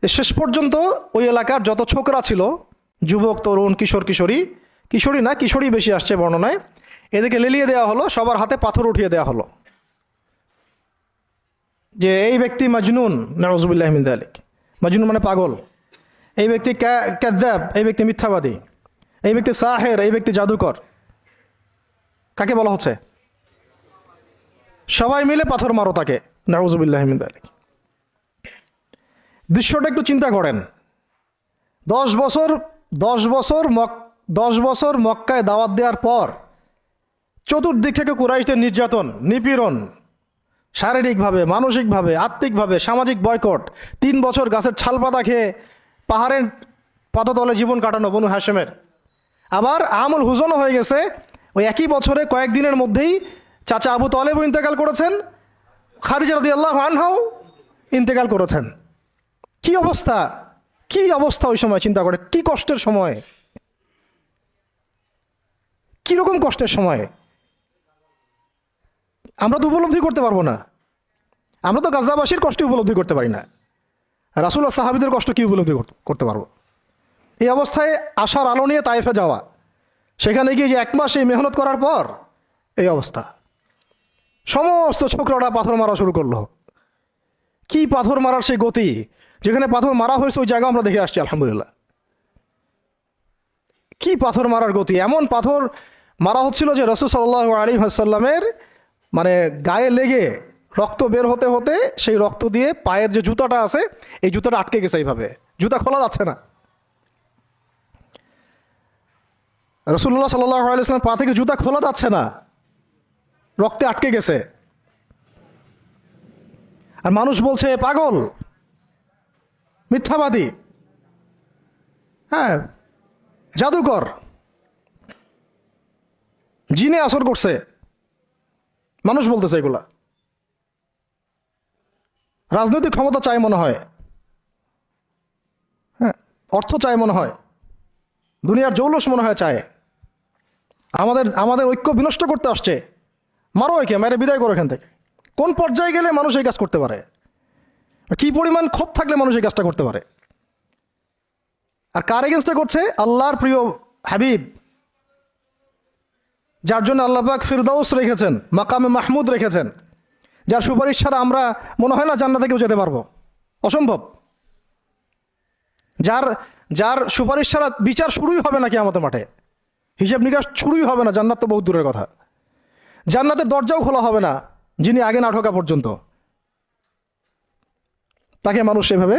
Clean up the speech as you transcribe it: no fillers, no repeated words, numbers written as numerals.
শেষ পর্যন্ত ওই এলাকার যত ছোকরা ছিল, যুবক, তরুণ, কিশোর, কিশোরী না, কিশোরী বেশি আসছে বর্ণনায়, এদেরকে লেলিয়ে দেওয়া হলো, সবার হাতে পাথর উঠিয়ে দেওয়া হলো যে এই ব্যক্তি মাজনুন, নাউযুবিল্লাহি মিন যালিক। মাজনুন মানে পাগল, এই ব্যক্তি কাযযাব, এই ব্যক্তি মিথ্যাবাদী, এই ব্যক্তি সাহের, এই ব্যক্তি জাদুকর। কাকে বলা হচ্ছে? সবাই মিলে পাথর মারো তাকে, নাউযুবিল্লাহি মিন যালিক। দৃশ্যটা একটু চিন্তা করেন। 10 বছর মক্কায় দাওয়াত দেওয়ার পর চতুর্দিক থেকে কুরাইশদের নির্যাতন, নিপীড়ন, শারীরিকভাবে, মানসিকভাবে, আত্মিকভাবে, সামাজিক বয়কট, 3 বছর গাছের ছাল পাতা খেয়ে পাহাড়ের পাদতলে জীবন কাটানো বনু হাশেমের। আবার আমুল হুজনও হয়ে গেছে, ওই একই বছরে কয়েকদিনের মধ্যেই চাচা আবু তালেবও ইন্তেকাল করেছেন, খাদিজা রাদিয়াল্লাহু আনহাও ইন্তেকাল করেছেন। কি অবস্থা, কি অবস্থা ওই সময় চিন্তা করে, কি কষ্টের সময়, কীরকম কষ্টের সময় আমরা তো উপলব্ধি করতে পারবো না। আমরা তো গাজাবাসীর কষ্ট উপলব্ধি করতে পারি না, রাসূলুল্লাহ সাহাবীদের কষ্ট কি উপলব্ধি করতে পারবো? এই অবস্থায় আশার আলো নিয়ে তায়েফে যাওয়া, সেখানে গিয়ে যে 1 মাস এই মেহনত করার পর এই অবস্থা, সমস্ত ছোকরাটা পাথর মারা শুরু করলো। কি পাথর মারার সেই গতি, যেখানে পাথর মারা হয়েছে ওই জায়গা আমরা দেখে আসছি আলহামদুলিল্লাহ। কি পাথর মারার গতি, এমন পাথর মারা হচ্ছিল যে রাসূল সাল্লাল্লাহু আলাইহি ওয়াসাল্লামের মানে গায়ে লেগে রক্ত বের হতে হতে সেই রক্ত দিয়ে পায়ের যে জুতাটা আছে এই জুতাটা আটকে গেছে, এইভাবে জুতা খোলা যাচ্ছে না। রাসূলুল্লাহ সাল্লাল্লাহু আলাইহি ওয়াসাল্লাম পা থেকে জুতা খোলা যাচ্ছে না, রক্তে আটকে গেছে। আর মানুষ বলছে পাগল, মিথ্যাবাদী, হ্যাঁ, জাদুকর, জিনে আসর করছে, মানুষ বলতেছে এগুলা। রাজনৈতিক ক্ষমতা চাই মনে হয়, হ্যাঁ, অর্থ চাই মনে হয়, দুনিয়ার জৌলুস মনে হয় চায়, আমাদের ঐক্য বিনষ্ট করতে আসছে। মারো একে, মেরে বিদায় করো এখান থেকে। কোন পর্যায়ে গেলে মানুষ এই কাজ করতে পারে, কি পরিমাণ ক্ষোভ থাকলে মানুষ এই কাজটা করতে পারে? আর কার এগেনস্টে করছে? আল্লাহর প্রিয় হাবিব, যার জন্য আল্লাহ পাক ফিরদাউস রেখেছেন, মাকামে মাহমুদ রেখেছেন, যার সুপারিশ ছাড়া আমরা মনে হয় না জান্নাতে কেউ যেতে পারবো, অসম্ভব। যার সুপারিশ ছাড়া বিচার শুরুই হবে না কিয়ামতের মাঠে, হিসাব নিকাশ শুরুই হবে না, জান্নাত তো বহুত দূরের কথা, জান্নাতের দরজাও খোলা হবে না যিনি আগে না ঢোকা পর্যন্ত। তাকে মানুষ এভাবে